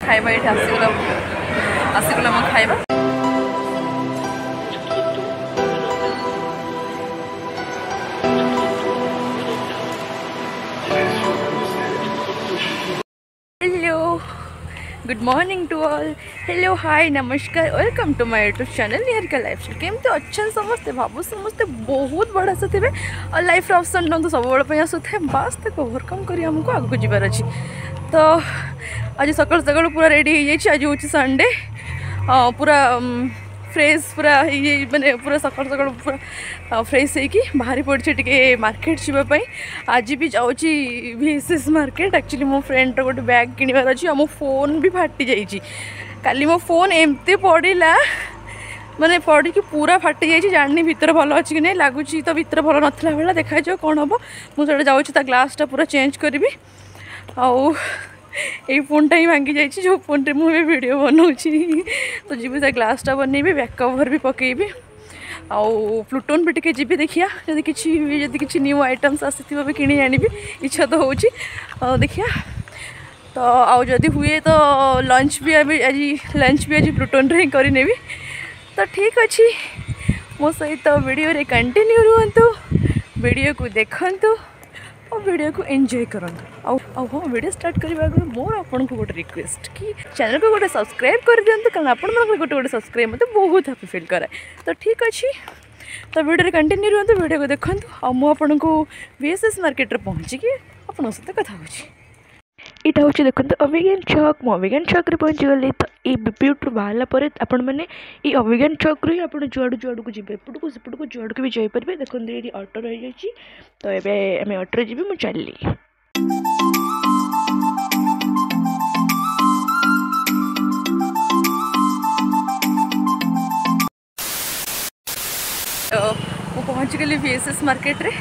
खाइबा ये आसीगला मो खाइबा good morning to all hello hi नमस्कार welcome to my YouTube channel Niharika lifestyle केमती अच्छा समस्ते भावु समस्ते बहुत बड़ा थे और लाइफ ऑप्शन तो सब बड़े आसुए बास तक ओवरकम कर आमको आगे जबार अच्छी तो आज सकाल सकाल पूरा रेडी हो जाए आज हूँ संडे पूरा फ्रेश पूरा ये माने पूरा सकाल सकाल पूरा फ्रेश होगी बाहरी पड़े टे मार्केट जावाई आज भी जाऊँगी VSS मार्केट एक्चुअली मो फ्रेंड गोटे बैग किणवार अच्छी मो फोन भी फाटी जाइए काली मो फोन एमती पड़ा माने पड़ी कि पूरा फाटी जाइए जानी भितर भल अच्छी कि नहीं लगुच तो भितर भल नाला भाला देखा जाओ कौन हम मुझे जाऊँगी ग्लासटा पूरा चेंज करी आउ ये फोनटा ही भांगी जाइए जो फोन रे मुझे वीडियो बनाऊँगी तो जी से ग्लासटा बनइबी बैक कवर भी पकेबी आउ प्लूटन भी टिके जी देखिया जदि किसी न्यू आइटम्स आसी भी किणी आनी इच्छा तो हो देखिया तो आउ जदि हुए तो लंच भी आज प्लूटन रे करने तो ठीक अच्छे मो सहित वीडियो रे कंटिन्यू रुहतु वीडियो को देखंतु और वीडियो को एंजॉय करूँ हाँ वीडियो स्टार्ट करने आगे मोर आपन को गोटे रिक्वेस्ट कि चैनल को गोटे सब्सक्राइब कर दिंतु कारण आपण गोटे गोटे सब्सक्राइब मतलब बहुत हैप्पी फील कराए तो ठीक अच्छे तो वीडियो कंटिन्यू रुहतु वीडियो को देखूँ और मुझे VSS मार्केट रे पहुँचिकी आपन सहित कथा होची यहाँ हूँ देखो अभिज्ञान छक मु अभिज्ञान छक पहुँची गली तो ये बीपीयूट्रु बाहर पर आपण मैंने ये अभिज्ञान छक रू ही आप जुआड़ को जी एपटू सेपटू जुआड़ को भी जापर देखते ये ऑटो रही जाइए तो ये आम ऑटो जी मुझे चलि तो पहुँची गली VSS मार्केट रे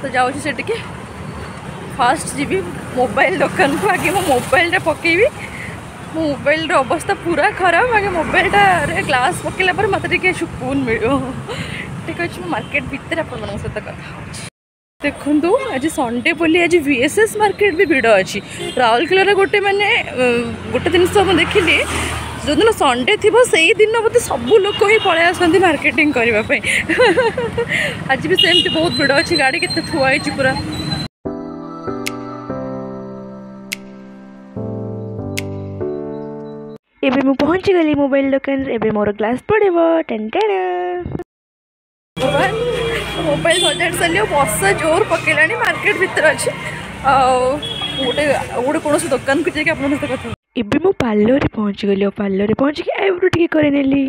तो जाऊँगी से फास्ट जी मोबाइल दुकान को आगे मो मोबाइल पकेबी मो मोबाइल अवस्था पूरा खराब आगे मोबाइल रे ग्लास पकेला पर मत सुकून मिल ठीक अच्छे मो मार्केट भितर आप सहित कथा देखु आज संडे बोली आज VSS मार्केट भी भिड़ अच्छी राउरकेला गोटे माने गोटे जिन देखिली जो दिन संडे थी से दिन बोलते सब लोग ही पलि आसती मार्केटिंग करने आज भी सेमती बहुत भिड़ अच्छी गाड़ी के थुआई पूरा एबे मु पहुँची गली मोबाइल दुकान एबे मोर ग्लास पड़ेबो टन टन मोबाइल सजाड़ सारे बर्षा जोर पकेलानी मार्केट भितर अच्छे गोटे गोटे कौन दुकान को जाके आपन सहित कथा एबे मु पार्लर रे पहुँची गली पार्लर रे पहुँची के आईब्रो टिके करनेली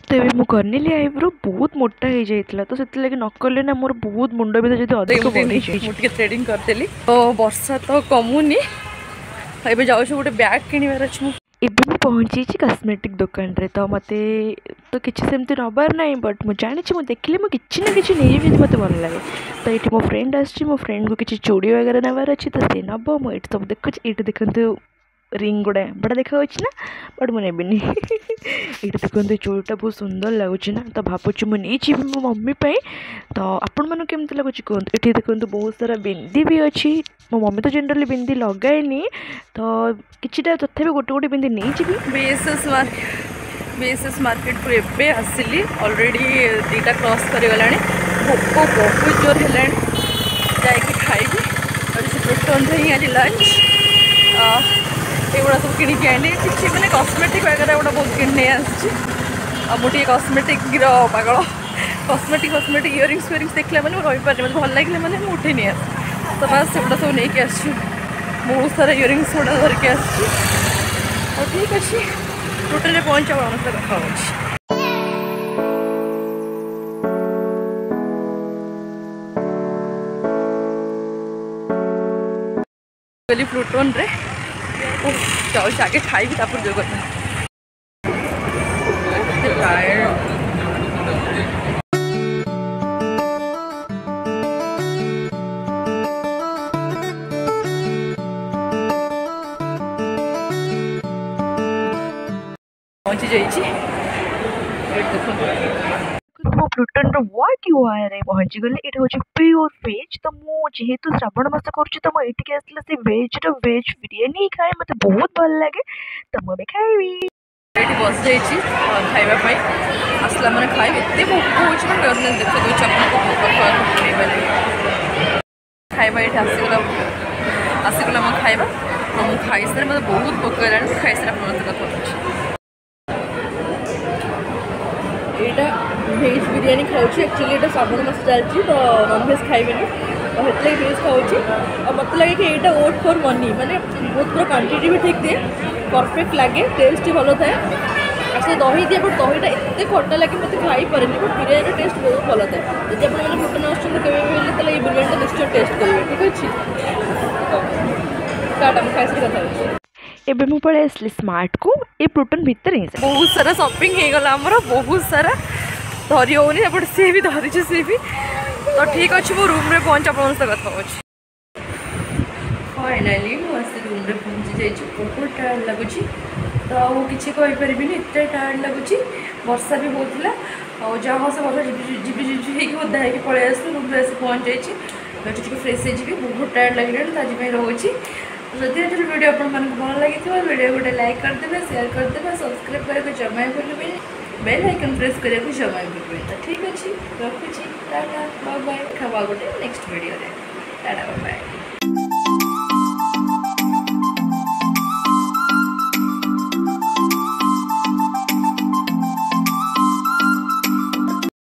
तो ये मुझे करनेली आईब्रो बहुत मोटा हो जाइए तो से लगे न कले ना मोर बहुत मुंड भी जो अधिक मुझे थ्रेडिंग करदेली तो वर्षा तो कमुनी एबे जाऊँ गोटे बैग किणवार अच्छे एबे मैं पहुँची कॉस्मेटिक दुकान रे तो मत तो किसी सेमती नबार ना बट मुझे जानी मुझे देखिले मुझे किसी ना किसी नहीं मत भल लगे तो ये मो फ्रेंड आसी मो फ्रेंड को किसी चूड़ी वगैरह नबार अच्छी तो सी नब मुझे सब देखुच ये देखते रिंग गुड़ा बड़ा देखा ना बट मुझे ये देखते चूड़ीटा बहुत सुंदर लगुच ना तो भावुँ मुझे मो मम्मी तो आपण मन केमती लगुच कहते ये देखते बहुत सारा बिंदी भी अच्छी मो मम्मी तो जनरली बिंदी लगाएनी तो किटा तथा गोटे गोटे बिंदी नहीं VSS मार्केट को एबे आसिली ऑलरेडी 2टा क्रॉस कर भोक बहुत जोर है जाकि खाइबी और से प्लूटन ही आज लंच एगुड़ा सब किणी आनी किसी मैंने कॉस्मेटिक वगैरह गोटा बहुत किणी आसुटे कॉस्मेटिक पागल कॉस्मेटिक इयरिंग्स फियरिंग्स देखला मैंने रही पारे मतलब भल लगे मैंने उठे नहीं आस तो बस से सब नहीं आसू बहुत सारा इयरिंग्स गुड़ा धरिकी आसू ठीक अच्छे टोटल पहुँचा कथा गली प्लूटन रे जाऊँ आगे खाइबी तापर जो कथा पहुँची जाइए मो प्लूटन वाक्यूआर पहुँची गली ये हूँ प्योर वेज तो मुझे श्रावण मास कर तो मुझे आसला से वेज वेज बिरियानी खाए मत बहुत भल लगे तो मुझे खाइबी ये बस जाइए खावाई आसला मैंने खाए एत भोक हो देखा खाଇବା ये आसीगला मैं खाଇବା तो मुझे खाई सारे मतलब बहुत भोक है खाई सारे आप कथा यहाँ भेज बिरियानी खाऊँ एक्चुअली ये श्रावण मास चलती तो नॉनभेज खाइबे तो हेतु भेज खाऊँ और मत लगे कि यहाँ ओट फॉर मनी माने बहुत पूरा क्वांटिटी भी ठीक दिए परफेक्ट लगे टेस्ट भी भल थाए आसे दही दिए बट दहीटा एत खटा लगे मत खाई पारे बट बिरियानी टेस्ट बहुत भल थाए जब आप प्लूटन आसते ये बिरियानी निश्चय टेस्ट करेंगे ठीक अच्छे खाई कथा एबे मु पळे आसली स्मार्ट को ये प्लूटन भितर ही बहुत सारा शॉपिंग हो गला हमर बहुत सारा धरी होनी एपट सी भी धरी सी भी तो ठीक अच्छे मो रूम रे पहुँच आप कथा हो फाइनाली मुझे रूम रे पहुँची जाइए बहुत टायर्ड लगुच तो किसी कहीपर एत टायर्ड लगुच वर्षा भी होता और जहाँ से वर्षा झिपी झिपी ओदा हो पलि आस रूम रे पहुँच जाइए फ्रेश हो बहुत टायर्ड लगे तो आज रोचे जदि आज वीडियो आप भल लगी वीडियो गोटे लाइक करदे शेयर करदे सब्सक्राइब करने जमा भूलें बेल आइकन प्रेस करने को जमा भूलें तो ठीक अच्छे रखुच्छी टाटा बाय बाय खावा गोटे next video tata bye bye.